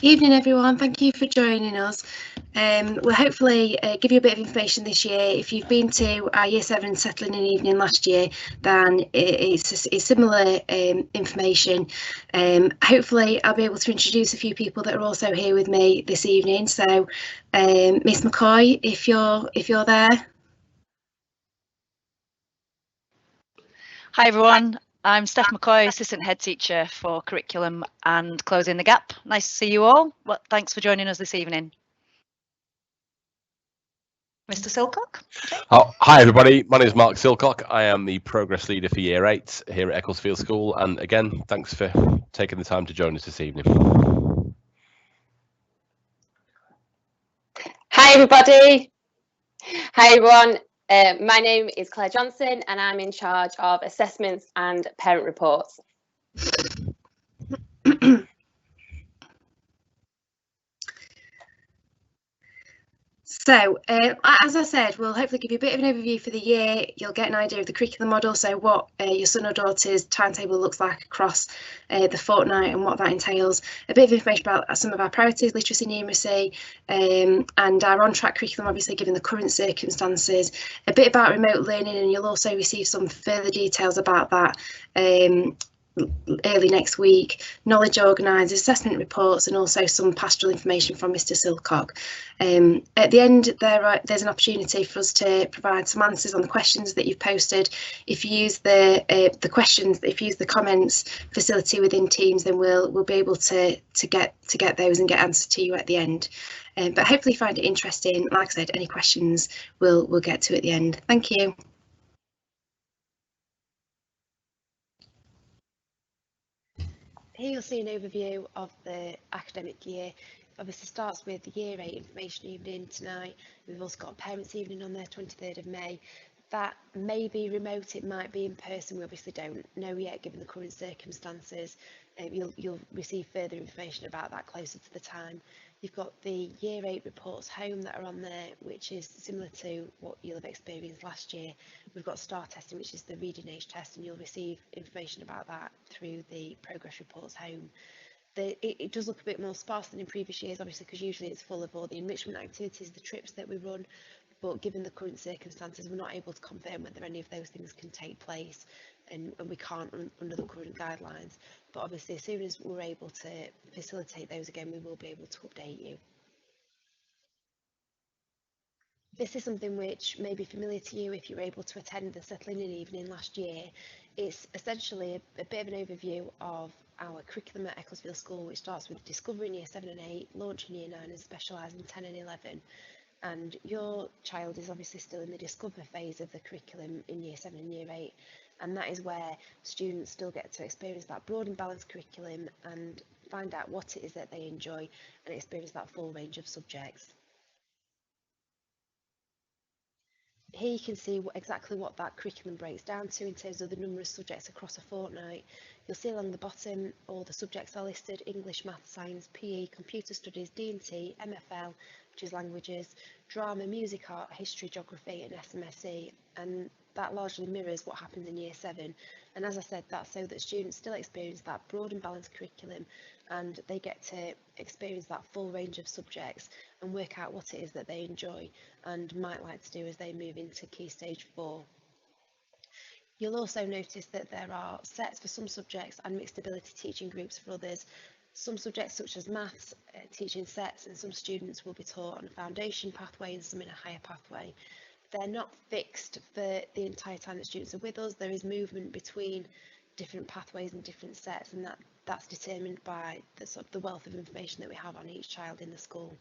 Evening everyone, thank you for joining us. We'll hopefully give you a bit of information this year. If you've been to our Year 7 Settling in Evening last year, then it's similar information. Hopefully I'll be able to introduce a few people that are also here with me this evening. So Miss McCoy, if you're there. Hi everyone, I'm Steph McCoy, Assistant Head Teacher for Curriculum and Closing the Gap. Nice to see you all. Well, thanks for joining us this evening. Mr. Silcock? Okay. Oh, hi everybody, my name is Mark Silcock. I am the Progress Leader for Year 8 here at Ecclesfield School, and again, thanks for taking the time to join us this evening. Hi everybody. Hi everyone. My name is Claire Johnson and I'm in charge of assessments and parent reports. So, as I said, we'll hopefully give you a bit of an overview for the year. You'll get an idea of the curriculum model, so what your son or daughter's timetable looks like across the fortnight and what that entails. A bit of information about some of our priorities, literacy, numeracy, and our on-track curriculum, obviously given the current circumstances. A bit about remote learning, and you'll also receive some further details about that early next week, knowledge organisers, assessment reports, and also some pastoral information from Mr. Silcock. At the end, there's an opportunity for us to provide some answers on the questions that you've posted. If you use the questions, if you use the comments facility within Teams, then we'll be able to get those and get answers to you at the end. But hopefully you find it interesting. Like I said, any questions we'll get to at the end. Thank you. Here you'll see an overview of the academic year. Obviously starts with the Year 8 information evening tonight. We've also got a parents evening on the 23rd of May. That may be remote, it might be in person, we obviously don't know yet given the current circumstances. You'll receive further information about that closer to the time. You've got the Year 8 reports home that are on there, which is similar to what you'll have experienced last year. We've got STAR testing, which is the reading age test, and you'll receive information about that through the progress reports home. It does look a bit more sparse than in previous years, obviously, because usually it's full of all the enrichment activities, the trips that we run, but given the current circumstances, we're not able to confirm whether any of those things can take place, and we can't under the current guidelines. But obviously, as soon as we're able to facilitate those again, we will be able to update you. This is something which may be familiar to you if you were able to attend the Settling in Evening last year. It's essentially a bit of an overview of our curriculum at Ecclesfield School, which starts with discovering Year 7 and 8, launching Year 9 and specialising 10 and 11. And your child is obviously still in the discover phase of the curriculum in Year 7 and Year 8, and that is where students still get to experience that broad and balanced curriculum and find out what it is that they enjoy and experience that full range of subjects. Here you can see exactly what that curriculum breaks down to in terms of the number of subjects across a fortnight. You'll see along the bottom all the subjects are listed: English, Maths, Science, PE, Computer Studies, D&T, MFL, which is languages, drama, music, art, history, geography and SMSE, and that largely mirrors what happens in Year 7. And as I said, that's so that students still experience that broad and balanced curriculum and they get to experience that full range of subjects and work out what it is that they enjoy and might like to do as they move into Key Stage 4. You'll also notice that there are sets for some subjects and mixed ability teaching groups for others. Some subjects such as maths teaching sets, and some students will be taught on a foundation pathway and some in a higher pathway. They're not fixed for the entire time that students are with us. There is movement between different pathways and different sets, and that's determined by the wealth of information that we have on each child in the school.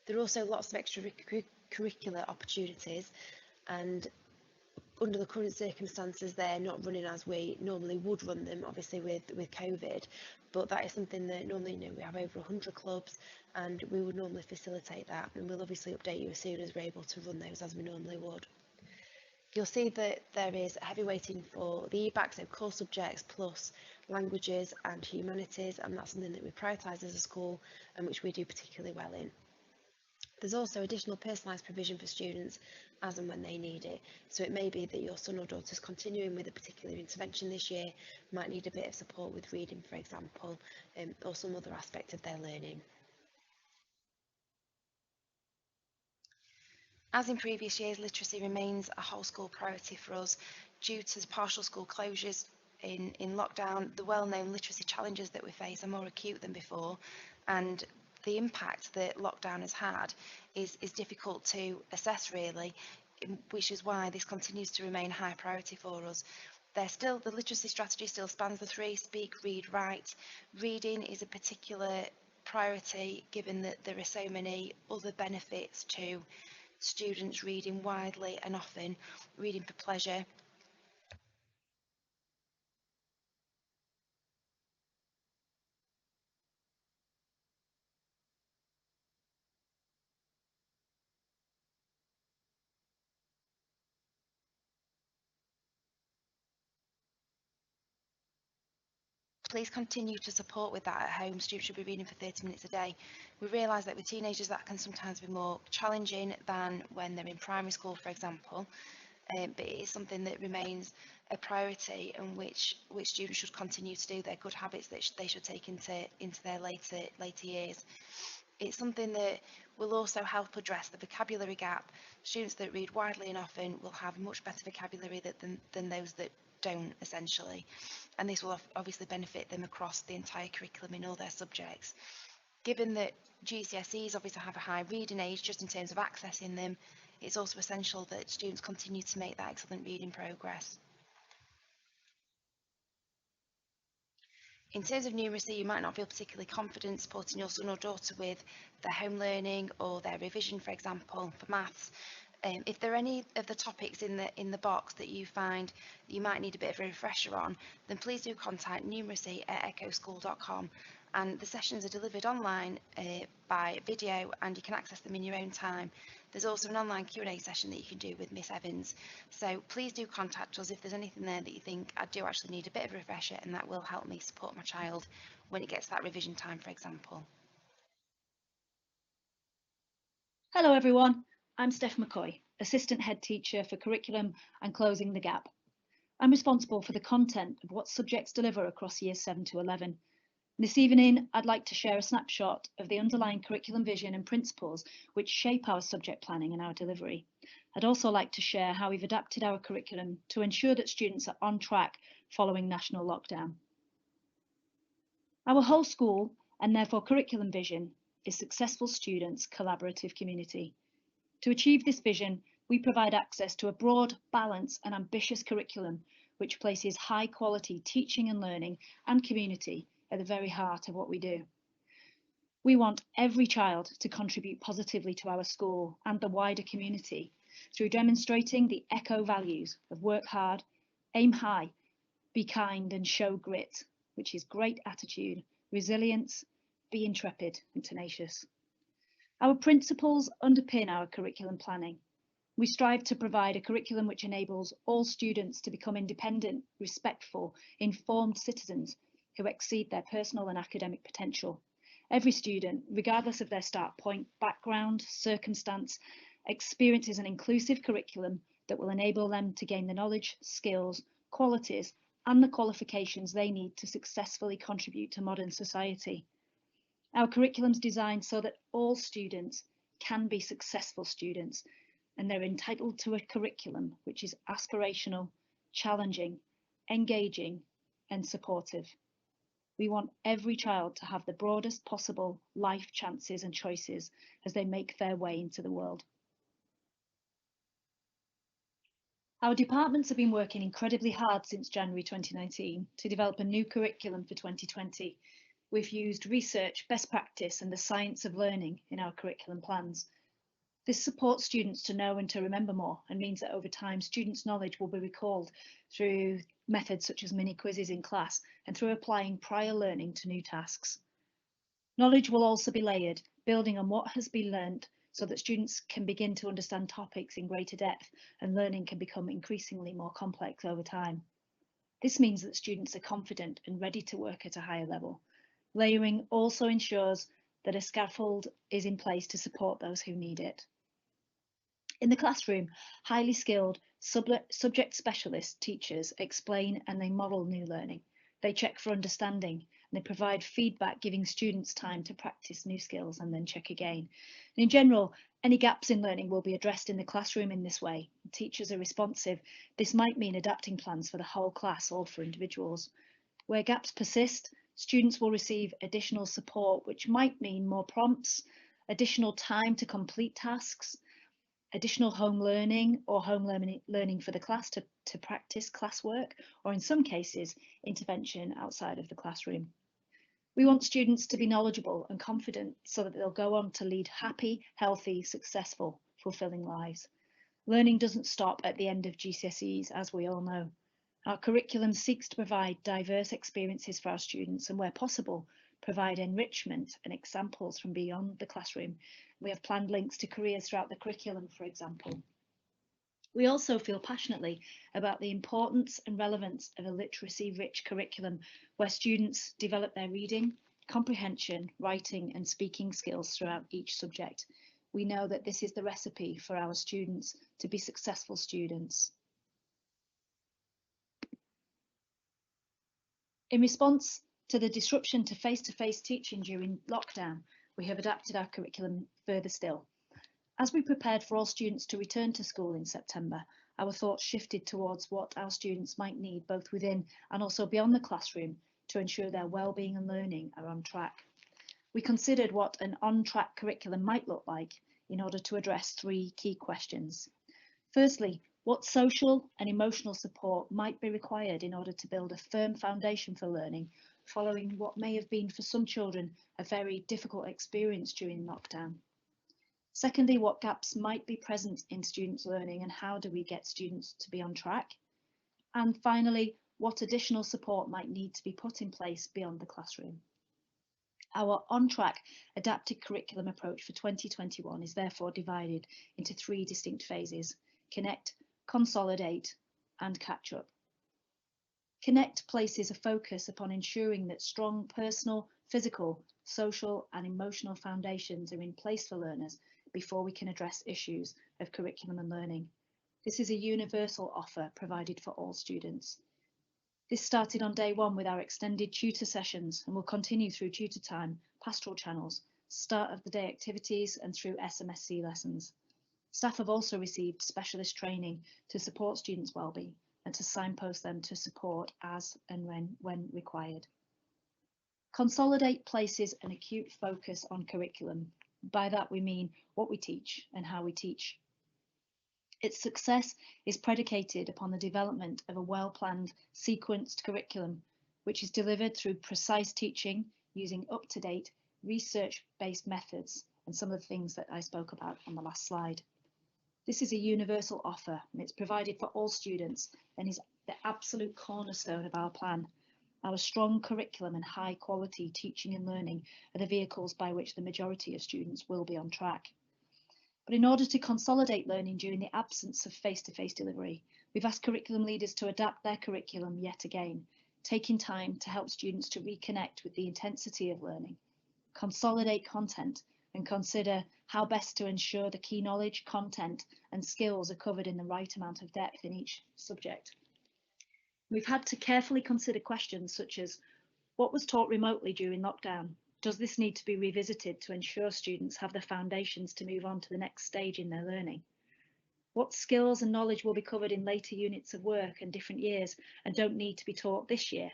There are also lots of extracurricular opportunities, and under the current circumstances they're not running as we normally would run them, obviously with COVID, but that is something that normally, we have over 100 clubs and we would normally facilitate that, and we'll obviously update you as soon as we're able to run those as we normally would. You'll see that there is a heavy weighting for the EBAC, so core subjects plus languages and humanities, and that's something that we prioritise as a school and which we do particularly well in. There's also additional personalised provision for students as and when they need it. So it may be that your son or daughter is continuing with a particular intervention this year, might need a bit of support with reading, for example, or some other aspect of their learning. As in previous years, literacy remains a whole school priority for us due to partial school closures in lockdown. The well-known literacy challenges that we face are more acute than before, and the impact that lockdown has had is difficult to assess really, which is why this continues to remain high priority for us. The literacy strategy still spans the three: speak, read, write. Reading is a particular priority given that there are so many other benefits to students reading widely and often, reading for pleasure. Please continue to support with that at home. Students should be reading for 30 minutes a day. We realise that with teenagers that can sometimes be more challenging than when they're in primary school, for example, but it is something that remains a priority and which students should continue to do. They're good habits that they should take into their later years. It's something that will also help address the vocabulary gap. Students that read widely and often will have much better vocabulary than those that don't, essentially, and this will obviously benefit them across the entire curriculum in all their subjects. Given that GCSEs obviously have a high reading age just in terms of accessing them, it's also essential that students continue to make that excellent reading progress. In terms of numeracy, you might not feel particularly confident supporting your son or daughter with their home learning or their revision, for example, for maths. If there are any of the topics in the box that you find that you might need a bit of a refresher on, then please do contact numeracy@echoschool.com, and the sessions are delivered online by video, and you can access them in your own time. There's also an online Q&A session that you can do with Miss Evans, so please do contact us if there's anything there that you think I do actually need a bit of a refresher, and that will help me support my child when it gets to that revision time, for example. Hello everyone, I'm Steph McCoy, Assistant Head Teacher for Curriculum and Closing the Gap. I'm responsible for the content of what subjects deliver across Years 7 to 11. This evening, I'd like to share a snapshot of the underlying curriculum vision and principles which shape our subject planning and our delivery. I'd also like to share how we've adapted our curriculum to ensure that students are on track following national lockdown. Our whole school, and therefore curriculum vision, is successful students' collaborative community. To achieve this vision, we provide access to a broad, balanced and ambitious curriculum which places high quality teaching and learning and community at the very heart of what we do. We want every child to contribute positively to our school and the wider community through demonstrating the ECHO values of work hard, aim high, be kind and show grit, which is great attitude, resilience, be intrepid and tenacious. Our principles underpin our curriculum planning. We strive to provide a curriculum which enables all students to become independent, respectful, informed citizens who exceed their personal and academic potential. Every student, regardless of their start point, background, circumstance, experiences an inclusive curriculum that will enable them to gain the knowledge, skills, qualities, and the qualifications they need to successfully contribute to modern society. Our curriculum is designed so that all students can be successful students, and they're entitled to a curriculum which is aspirational, challenging, engaging, and supportive. We want every child to have the broadest possible life chances and choices as they make their way into the world. Our departments have been working incredibly hard since January 2019 to develop a new curriculum for 2020. We've used research, best practice, and the science of learning in our curriculum plans. This supports students to know and to remember more, and means that over time, students' knowledge will be recalled through methods such as mini quizzes in class and through applying prior learning to new tasks. Knowledge will also be layered, building on what has been learnt so that students can begin to understand topics in greater depth and learning can become increasingly more complex over time. This means that students are confident and ready to work at a higher level. Layering also ensures that a scaffold is in place to support those who need it. In the classroom, highly skilled subject specialist teachers explain and they model new learning. They check for understanding and they provide feedback, giving students time to practice new skills and then check again. And in general, any gaps in learning will be addressed in the classroom in this way. Teachers are responsive. This might mean adapting plans for the whole class or for individuals. Where gaps persist, students will receive additional support, which might mean more prompts, additional time to complete tasks, additional home learning or home learning for the class to practice classwork, or in some cases, intervention outside of the classroom. We want students to be knowledgeable and confident so that they'll go on to lead happy, healthy, successful, fulfilling lives. Learning doesn't stop at the end of GCSEs, as we all know. Our curriculum seeks to provide diverse experiences for our students and, where possible, provide enrichment and examples from beyond the classroom. We have planned links to careers throughout the curriculum, for example. We also feel passionately about the importance and relevance of a literacy-rich curriculum where students develop their reading, comprehension, writing and speaking skills throughout each subject. We know that this is the recipe for our students to be successful students. In response to the disruption to face-to-face teaching during lockdown, we have adapted our curriculum further still. As we prepared for all students to return to school in September, our thoughts shifted towards what our students might need both within and also beyond the classroom to ensure their well-being and learning are on track. We considered what an on-track curriculum might look like in order to address three key questions. Firstly, what social and emotional support might be required in order to build a firm foundation for learning following what may have been for some children a very difficult experience during lockdown. Secondly, what gaps might be present in students' learning and how do we get students to be on track? And finally, what additional support might need to be put in place beyond the classroom? Our on-track adapted curriculum approach for 2021 is therefore divided into three distinct phases: Connect, Consolidate and Catch Up. Connect places a focus upon ensuring that strong personal, physical, social and emotional foundations are in place for learners before we can address issues of curriculum and learning. This is a universal offer provided for all students. This started on day one with our extended tutor sessions and will continue through tutor time, pastoral channels, start of the day activities and through SMSC lessons. Staff have also received specialist training to support students' wellbeing and to signpost them to support as and when required. Consolidate places an acute focus on curriculum. By that we mean what we teach and how we teach. Its success is predicated upon the development of a well-planned, sequenced curriculum, which is delivered through precise teaching using up-to-date, research-based methods and some of the things that I spoke about on the last slide. This is a universal offer and it's provided for all students and is the absolute cornerstone of our plan. Our strong curriculum and high quality teaching and learning are the vehicles by which the majority of students will be on track. But in order to consolidate learning during the absence of face-to-face delivery, we've asked curriculum leaders to adapt their curriculum yet again, taking time to help students to reconnect with the intensity of learning, consolidate content and consider how best to ensure the key knowledge, content and skills are covered in the right amount of depth in each subject. We've had to carefully consider questions such as what was taught remotely during lockdown? Does this need to be revisited to ensure students have the foundations to move on to the next stage in their learning? What skills and knowledge will be covered in later units of work and different years and don't need to be taught this year?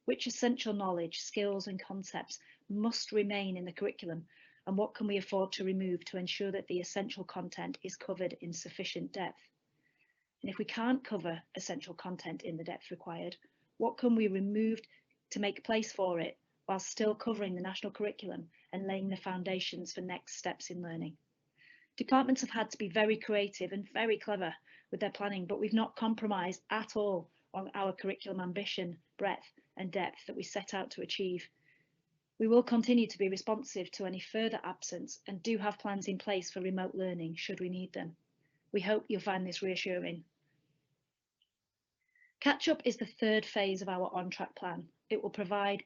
Which essential knowledge, skills and concepts must remain in the curriculum and what can we afford to remove to ensure that the essential content is covered in sufficient depth? And if we can't cover essential content in the depth required, what can we remove to make place for it while still covering the national curriculum and laying the foundations for next steps in learning? Departments have had to be very creative and very clever with their planning, but we've not compromised at all on our curriculum ambition, breadth and depth that we set out to achieve. We will continue to be responsive to any further absence and do have plans in place for remote learning should we need them. We hope you'll find this reassuring. Catch Up is the third phase of our on-track plan. It will provide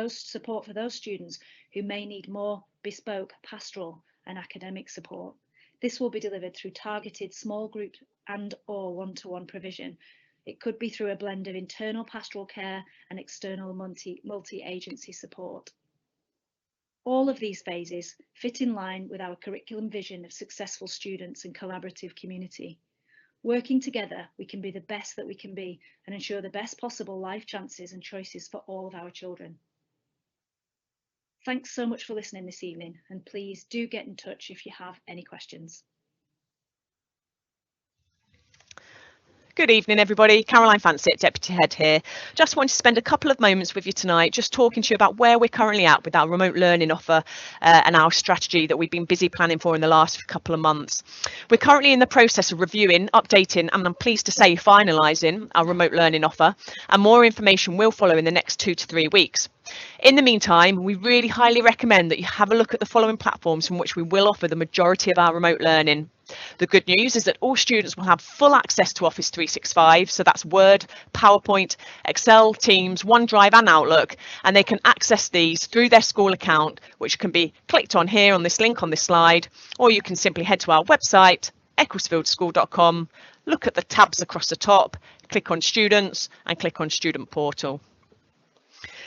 support for those students who may need more bespoke pastoral and academic support. This will be delivered through targeted small group and/or one-to-one provision It could be through a blend of internal pastoral care and external multi-agency support. All of these phases fit in line with our curriculum vision of successful students and collaborative community. Working together, we can be the best that we can be and ensure the best possible life chances and choices for all of our children. Thanks so much for listening this evening, and please do get in touch if you have any questions. Good evening, everybody. Caroline Fancett, Deputy Head here. Just want to spend a couple of moments with you tonight, just talking to you about where we're currently at with our remote learning offer and our strategy that we've been busy planning for in the last couple of months. We're currently in the process of reviewing, updating, and I'm pleased to say finalising our remote learning offer, and more information will follow in the next 2 to 3 weeks. In the meantime, we really highly recommend that you have a look at the following platforms from which we will offer the majority of our remote learning. The good news is that all students will have full access to Office 365, so that's Word, PowerPoint, Excel, Teams, OneDrive and Outlook, and they can access these through their school account, which can be clicked on here on this link on this slide, or you can simply head to our website, ecclesfieldschool.com, look at the tabs across the top, click on Students and click on Student Portal.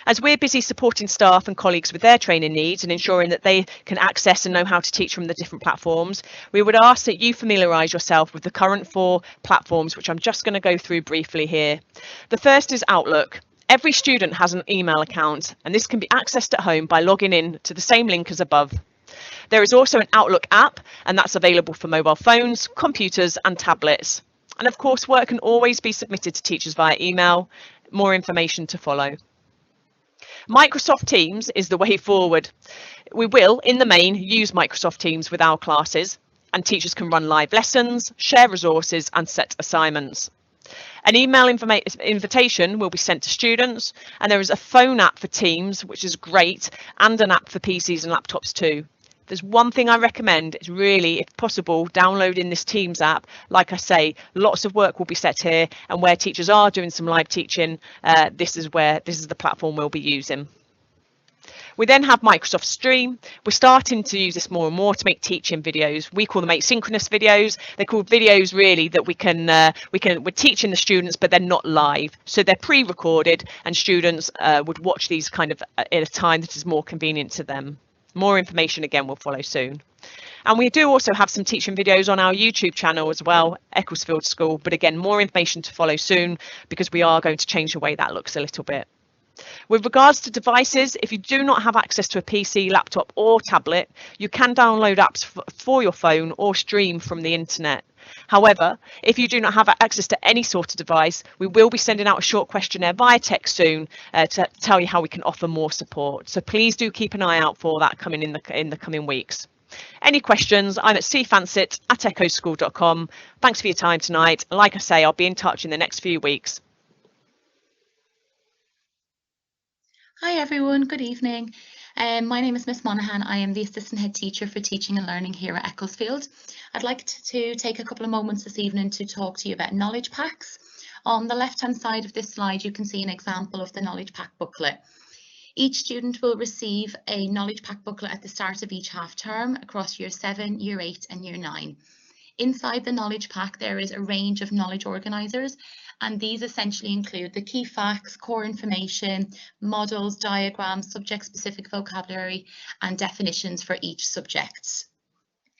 As we're busy supporting staff and colleagues with their training needs and ensuring that they can access and know how to teach from the different platforms, we would ask that you familiarise yourself with the current 4 platforms, which I'm just going to go through briefly here. The first is Outlook. Every student has an email account, and this can be accessed at home by logging in to the same link as above. There is also an Outlook app, and that's available for mobile phones, computers and tablets. And of course, work can always be submitted to teachers via email. More information to follow. Microsoft Teams is the way forward. We will, in the main, use Microsoft Teams with our classes, and teachers can run live lessons, share resources and set assignments. An email invitation will be sent to students, and there is a phone app for Teams, which is great, and an app for PCs and laptops too. There's one thing I recommend, is really, if possible, downloading this Teams app. Like I say, lots of work will be set here, and where teachers are doing some live teaching, this is the platform we'll be using. We then have Microsoft Stream. We're starting to use this more and more to make teaching videos. We call them asynchronous videos. They're called videos really that we're teaching the students, but they're not live. So they're pre-recorded, and students would watch these kind of at a time that is more convenient to them. More information again will follow soon. And we do also have some teaching videos on our YouTube channel as well, Ecclesfield School, but again, more information to follow soon, because we are going to change the way that looks a little bit. With regards to devices, if you do not have access to a PC, laptop or tablet, you can download apps for your phone or stream from the internet. However, if you do not have access to any sort of device, we will be sending out a short questionnaire via text soon to tell you how we can offer more support. So please do keep an eye out for that coming in the coming weeks. Any questions, I'm at cfancett@eccoschool.com. Thanks for your time tonight. Like I say, I'll be in touch in the next few weeks. Hi everyone, good evening. My name is Miss Monaghan. I am the Assistant Head Teacher for Teaching and Learning here at Ecclesfield. I'd like to take a couple of moments this evening to talk to you about knowledge packs. On the left-hand side of this slide, you can see an example of the knowledge pack booklet. Each student will receive a knowledge pack booklet at the start of each half term across Year 7, Year 8 and Year 9. Inside the knowledge pack, there is a range of knowledge organisers, and these essentially include the key facts, core information, models, diagrams, subject-specific vocabulary and definitions for each subject.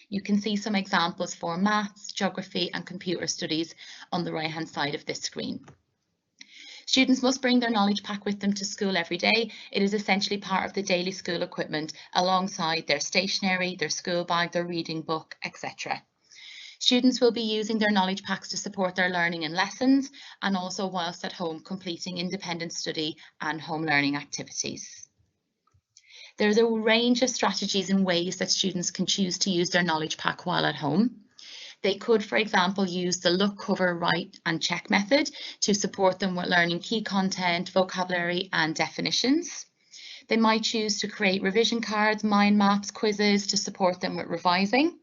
You can see some examples for maths, geography and computer studies on the right-hand side of this screen. Students must bring their knowledge pack with them to school every day. It is essentially part of the daily school equipment alongside their stationery, their school bag, their reading book, etc. Students will be using their knowledge packs to support their learning in lessons, and also whilst at home completing independent study and home learning activities. There's a range of strategies and ways that students can choose to use their knowledge pack while at home. They could, for example, use the look, cover, write and check method to support them with learning key content, vocabulary and definitions. They might choose to create revision cards, mind maps, quizzes to support them with revising.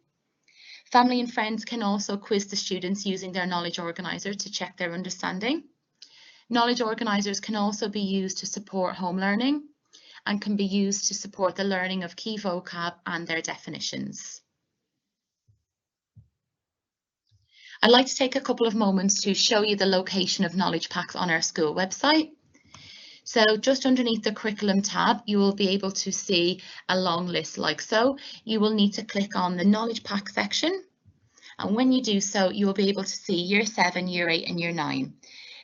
Family and friends can also quiz the students using their knowledge organiser to check their understanding. Knowledge organisers can also be used to support home learning and can be used to support the learning of key vocab and their definitions. I'd like to take a couple of moments to show you the location of knowledge packs on our school website. So just underneath the curriculum tab, you will be able to see a long list like so. You will need to click on the knowledge pack section. And when you do so, you will be able to see Year 7, Year 8 and Year 9.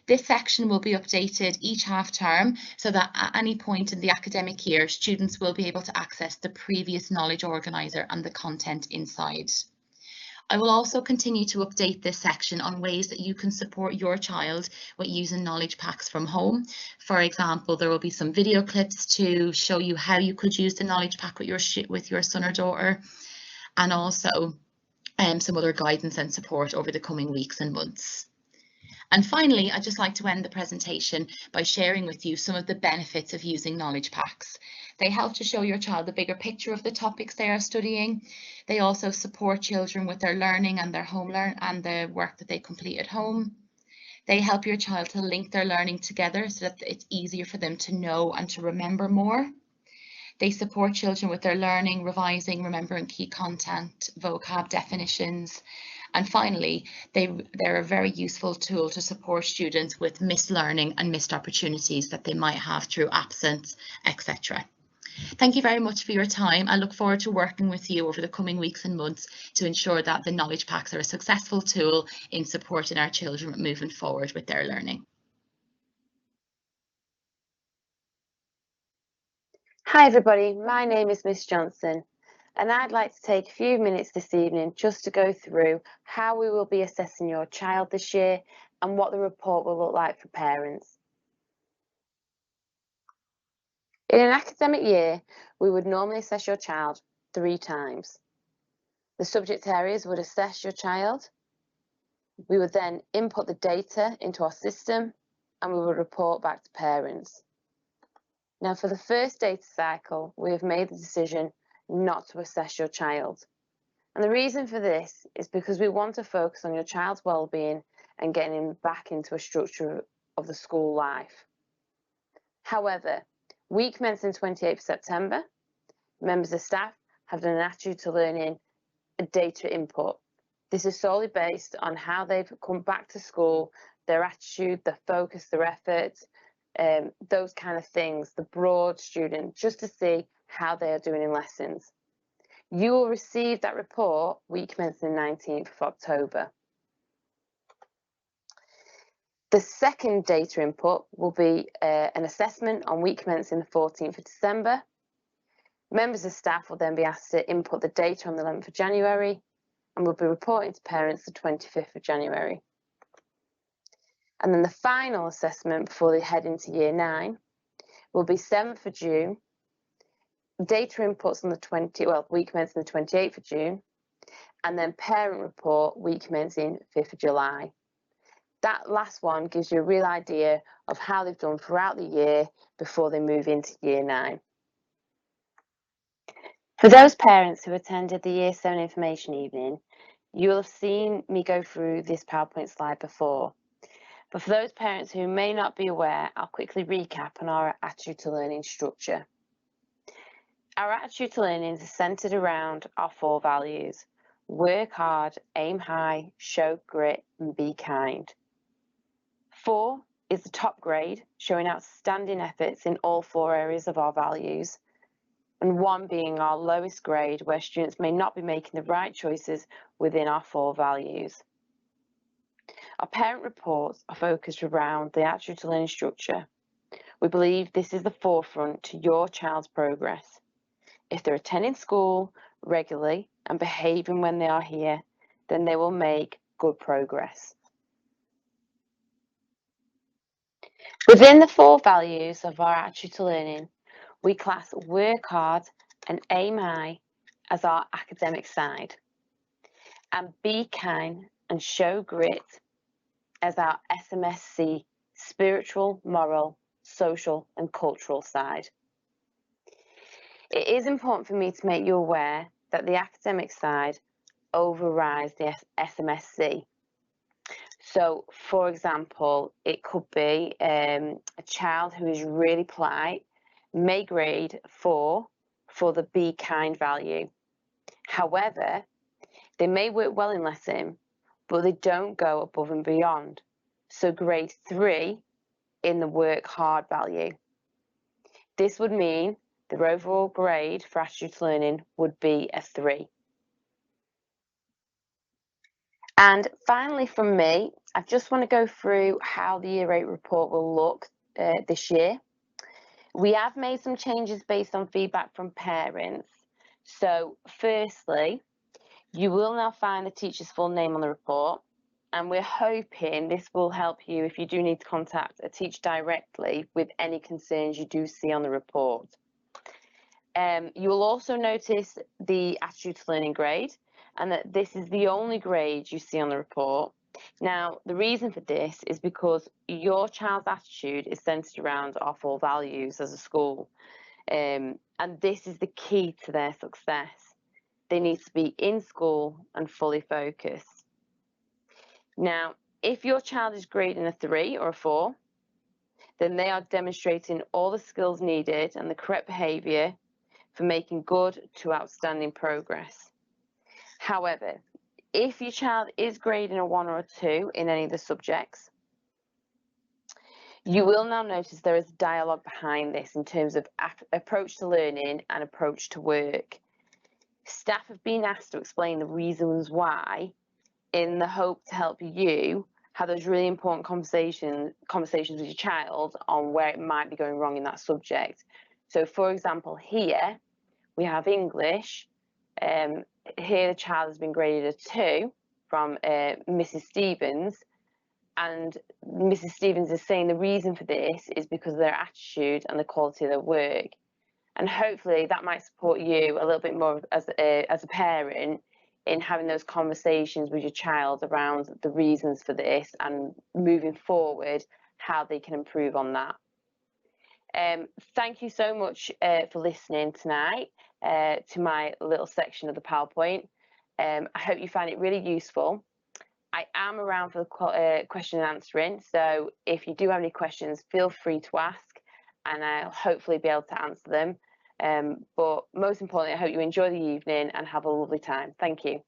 This section will be updated each half term so that at any point in the academic year, students will be able to access the previous knowledge organiser and the content inside. I will also continue to update this section on ways that you can support your child with using knowledge packs from home. For example, there will be some video clips to show you how you could use the knowledge pack with your son or daughter, and also some other guidance and support over the coming weeks and months. And finally, I'd just like to end the presentation by sharing with you some of the benefits of using knowledge packs. They help to show your child the bigger picture of the topics they are studying. They also support children with their learning and their and the work that they complete at home. They help your child to link their learning together so that it's easier for them to know and to remember more. They support children with their learning, revising, remembering key content, vocab definitions. And finally, they're a very useful tool to support students with missed learning and missed opportunities that they might have through absence, etc. Thank you very much for your time. I look forward to working with you over the coming weeks and months to ensure that the knowledge packs are a successful tool in supporting our children moving forward with their learning. Hi everybody, my name is Miss Johnson and I'd like to take a few minutes this evening just to go through how we will be assessing your child this year and what the report will look like for parents. In an academic year, we would normally assess your child 3 times. The subject areas would assess your child. We would then input the data into our system and we would report back to parents. Now, for the first data cycle, we have made the decision not to assess your child. And the reason for this is because we want to focus on your child's well-being and getting him back into a structure of the school life. However, week commencing 28th September, members of staff have done an attitude to learning data input. This is solely based on how they've come back to school, their attitude, their focus, their efforts, those kind of things, the broad student, just to see how they are doing in lessons. You will receive that report week commencing 19th of October. The second data input will be an assessment on week commencing the 14th of December. Members of staff will then be asked to input the data on the 11th of January and will be reporting to parents the 25th of January. And then the final assessment before they head into year 9 will be 7th of June, data inputs on the week commencing the 28th of June, and then parent report week commencing 5th of July. That last one gives you a real idea of how they've done throughout the year before they move into year 9. For those parents who attended the Year 7 information evening, you will have seen me go through this PowerPoint slide before. But for those parents who may not be aware, I'll quickly recap on our attitude to learning structure. Our attitude to learning is centred around our 4 values: work hard, aim high, show grit, and be kind. 4 is the top grade, showing outstanding efforts in all 4 areas of our values, and 1 being our lowest grade, where students may not be making the right choices within our 4 values. Our parent reports are focused around the attitude to learning structure. We believe this is the forefront to your child's progress. If they're attending school regularly and behaving when they are here, then they will make good progress. Within the 4 values of our attitude to learning, we class work hard and aim high as our academic side, and be kind and show grit as our SMSC, spiritual, moral, social and cultural side. It is important for me to make you aware that the academic side overrides the SMSC. So, for example, it could be a child who is really polite may grade 4 for the be kind value. However, they may work well in lesson, but they don't go above and beyond. So grade 3 in the work hard value. This would mean their overall grade for attitude to learning would be a 3. And finally from me, I just want to go through how the Year 8 report will look this year. We have made some changes based on feedback from parents. So firstly, you will now find the teacher's full name on the report, and we're hoping this will help you if you do need to contact a teacher directly with any concerns you do see on the report. You will also notice the attitude to learning grade, and that this is the only grade you see on the report. Now, the reason for this is because your child's attitude is centered around our 4 values as a school, and this is the key to their success. They need to be in school and fully focused. Now, if your child is grading a 3 or a 4, then they are demonstrating all the skills needed and the correct behaviour for making good to outstanding progress. However, if your child is grading a 1 or a 2 in any of the subjects, you will now notice there is dialogue behind this in terms of approach to learning and approach to work. Staff have been asked to explain the reasons why, in the hope to help you have those really important conversations with your child on where it might be going wrong in that subject. So for example, here we have English. Here the child has been graded a 2 from Mrs. Stevens, and Mrs. Stevens is saying the reason for this is because of their attitude and the quality of their work. And hopefully that might support you a little bit more as a parent in having those conversations with your child around the reasons for this and moving forward how they can improve on that. Thank you so much for listening tonight to my little section of the PowerPoint. I hope you find it really useful. I am around for the question and answering, so if you do have any questions, feel free to ask and I'll hopefully be able to answer them. But most importantly, I hope you enjoy the evening and have a lovely time. Thank you.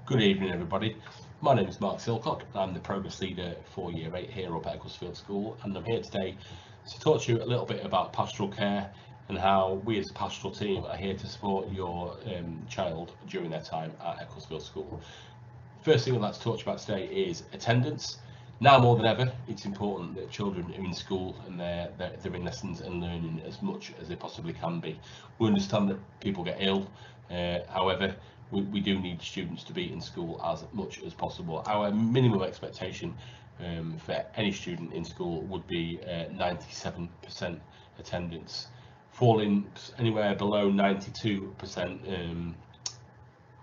Good evening, everybody. My name is Mark Silcock. I'm the Progress Leader for Year 8 here up at Ecclesfield School, and I'm here today to talk to you a little bit about pastoral care and how we as a pastoral team are here to support your child during their time at Ecclesfield School. First thing I'd like to talk to you about today is attendance. Now more than ever, it's important that children are in school and they're in lessons and learning as much as they possibly can be. We understand that people get ill, however, we do need students to be in school as much as possible. Our minimum expectation for any student in school would be 97% attendance. Falling anywhere below 92%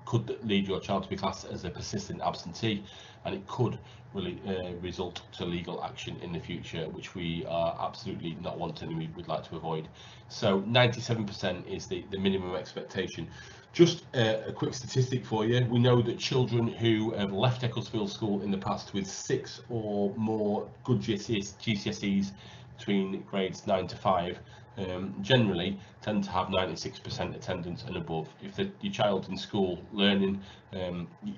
could lead your child to be classed as a persistent absentee, and it could really result to legal action in the future, which we are absolutely not wanting and we would like to avoid. So 97% is the minimum expectation. Just a quick statistic for you. We know that children who have left Ecclesfield School in the past with 6 or more good GCSEs between grades 9 to 5 generally tend to have 96% attendance and above. If your child's in school learning,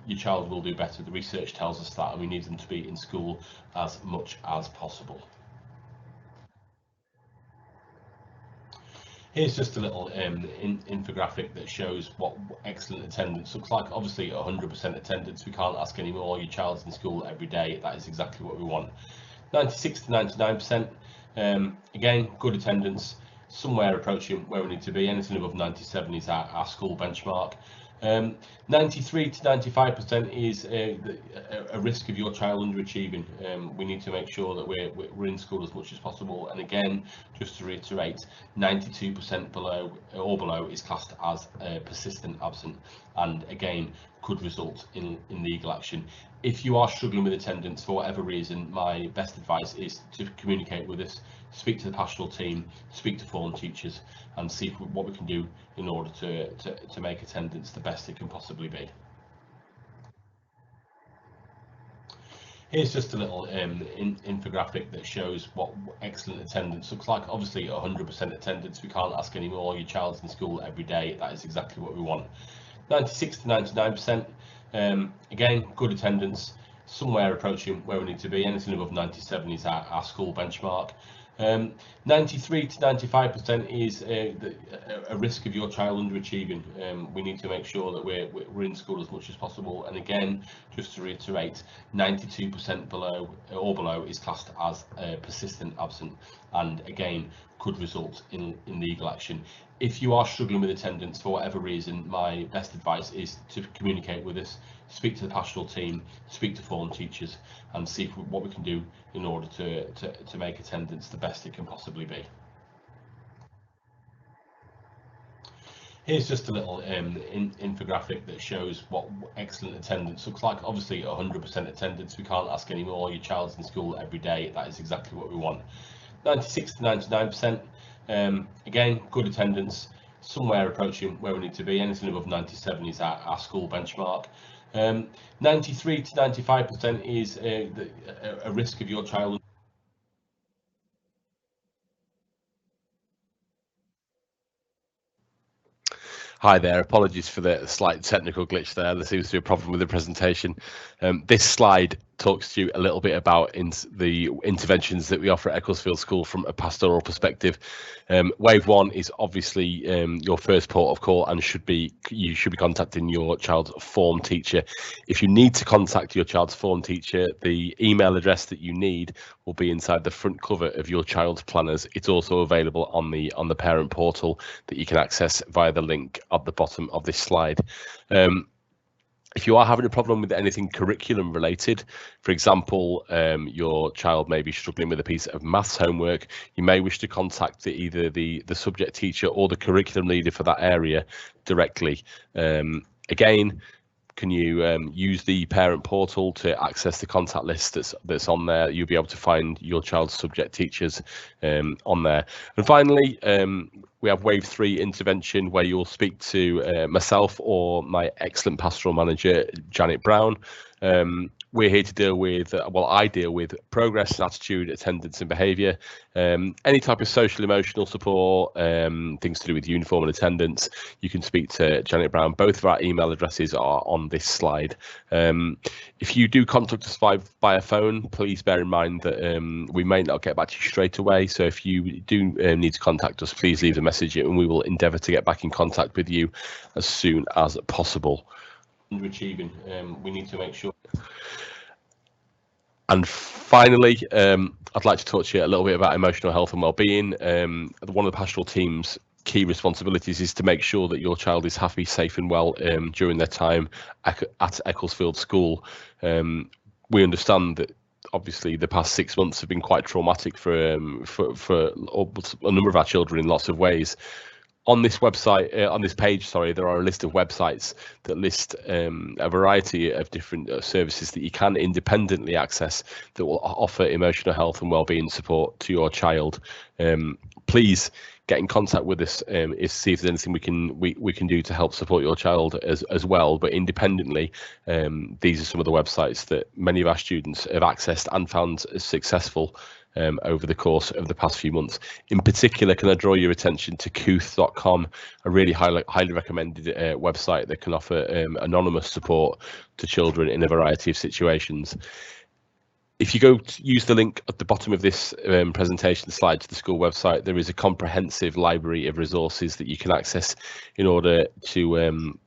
your child will do better. The research tells us that, and we need them to be in school as much as possible. Here's just a little infographic that shows what excellent attendance looks like. Obviously 100% attendance, we can't ask any more. Your child's in school every day, that is exactly what we want. 96 to 99%, again, good attendance, somewhere approaching where we need to be. Anything above 97 is our school benchmark. 93 to 95% is a risk of your child underachieving. We need to make sure that we're in school as much as possible, and again, just to reiterate, 92% below or below is classed as persistent absent, and again could result in legal action. If you are struggling with attendance for whatever reason, my best advice is to communicate with us, speak to the pastoral team, speak to form teachers, and see what we can do in order to make attendance the best it can possibly be. Here's just a little infographic that shows what excellent attendance looks like. Obviously 100% attendance, we can't ask any more. Your child's in school every day, that is exactly what we want. 96 to 99%. Again, good attendance, somewhere approaching where we need to be. Anything above 97 is our school benchmark. 93 to 95% is a risk of your child underachieving. We need to make sure that we're in school as much as possible. And again, just to reiterate, 92% below or below is classed as persistent absent, and again could result in legal action. If you are struggling with attendance for whatever reason, my best advice is to communicate with us, speak to the pastoral team, speak to form teachers, and see what we can do in order to make attendance the best it can possibly be. Here's just a little infographic that shows what excellent attendance looks like. Obviously, 100% attendance, we can't ask any more. Your child's in school every day. That is exactly what we want. 96 to 99%. Again, good attendance, somewhere approaching where we need to be. Anything above 97 is our school benchmark. 93 to 95% is a risk of your child. Hi there, apologies for the slight technical glitch there. There seems to be a problem with the presentation. This slide talks to you a little bit about the interventions that we offer at Ecclesfield School from a pastoral perspective. Wave one is obviously your first port of call, and you should be contacting your child's form teacher. If you need to contact your child's form teacher, the email address that you need will be inside the front cover of your child's planners. It's also available on the parent portal that you can access via the link at the bottom of this slide. If you are having a problem with anything curriculum related, for example, your child may be struggling with a piece of maths homework, you may wish to contact either the subject teacher or the curriculum leader for that area directly. Again, can you use the parent portal to access the contact list that's on there? You'll be able to find your child's subject teachers on there. And finally, we have wave 3 intervention, where you'll speak to myself or my excellent pastoral manager, Janet Brown. We're here to deal with, I deal with progress, attitude, attendance and behaviour, any type of social emotional support, things to do with uniform and attendance. You can speak to Janet Brown. Both of our email addresses are on this slide. If you do contact us via phone, please bear in mind that we may not get back to you straight away. So if you do need to contact us, please leave a message and we will endeavour to get back in contact with you as soon as possible. Underachieving, we need to make sure. And finally, I'd like to talk to you a little bit about emotional health and well-being. One of the pastoral team's key responsibilities is to make sure that your child is happy, safe and well during their time at Ecclesfield School. We understand that obviously the past 6 months have been quite traumatic for a number of our children in lots of ways. On this website, on this page, sorry, there are a list of websites that list a variety of different services that you can independently access that will offer emotional health and wellbeing support to your child. Please get in contact with us see if there's anything we can do to help support your child as well. But independently, these are some of the websites that many of our students have accessed and found successful over the course of the past few months. In particular, can I draw your attention to Kooth.com, a really highly recommended website that can offer anonymous support to children in a variety of situations. If you go to use the link at the bottom of this presentation slide to the school website, there is a comprehensive library of resources that you can access in order to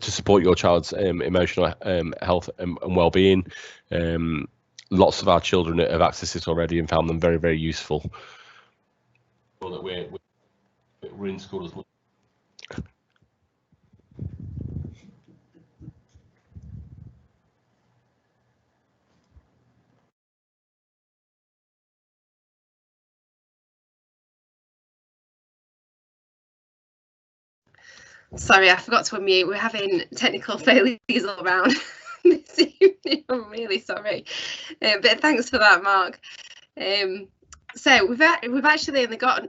support your child's emotional health and well-being. Lots of our children have accessed this already and found them very, very useful. That we're in school as much. Sorry, I forgot to unmute. We're having technical failures all around this evening. I'm really sorry, but thanks for that, Mark. So we've actually only got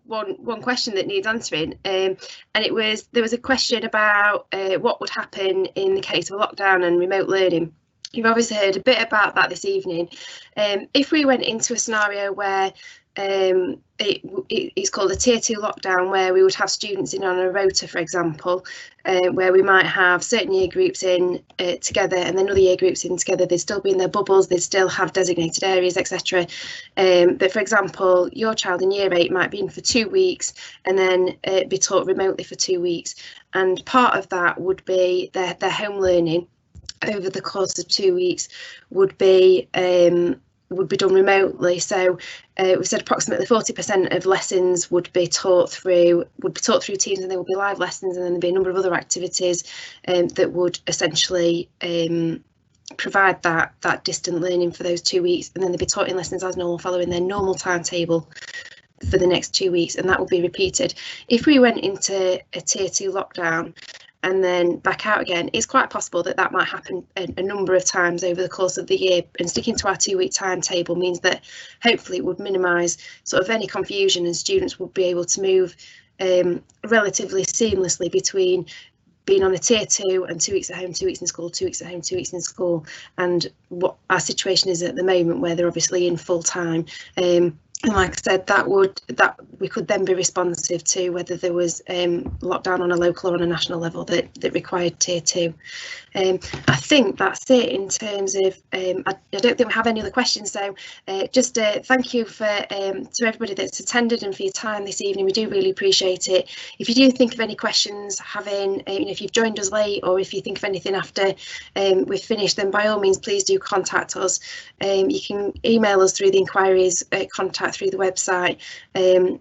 one question that needs answering, and there was a question about what would happen in the case of a lockdown and remote learning. You've obviously heard a bit about that this evening. If we went into a scenario where it's called a tier 2 lockdown, where we would have students in on a rota, for example, where we might have certain year groups in together and then other year groups in together. They'd still be in their bubbles, they'd still have designated areas, etc. But for example, your child in year 8 might be in for 2 weeks and then be taught remotely for 2 weeks. And part of that would be their home learning over the course of 2 weeks would be done remotely. So we said approximately 40% of lessons would be taught through Teams, and there would be live lessons, and then there'd be a number of other activities that would essentially provide that distant learning for those 2 weeks, and then they'd be taught in lessons as normal, following their normal timetable for the next 2 weeks, and that will be repeated. If we went into a tier 2 lockdown and then back out again, it's quite possible that might happen a number of times over the course of the year, and sticking to our 2-week timetable means that hopefully it would minimise sort of any confusion, and students would be able to move relatively seamlessly between being on a tier 2 and 2 weeks at home, 2 weeks in school, 2 weeks at home, 2 weeks in school, and what our situation is at the moment, where they're obviously in full time. And like I said, that we could then be responsive to whether there was lockdown on a local or on a national level that required tier 2. I think that's it in terms of, I don't think we have any other questions, so just thank you to everybody that's attended and for your time this evening. We do really appreciate it. If you do think of any questions, if you've joined us late, or if you think of anything after we've finished, then by all means please do contact us. You can email us through the inquiries contact through the website,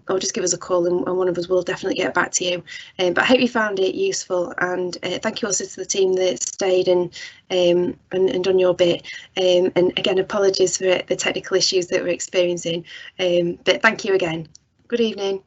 or just give us a call, and one of us will definitely get back to you. But I hope you found it useful, and thank you also to the team that stayed and done your bit. And again, apologies for the technical issues that we're experiencing, but thank you again. Good evening.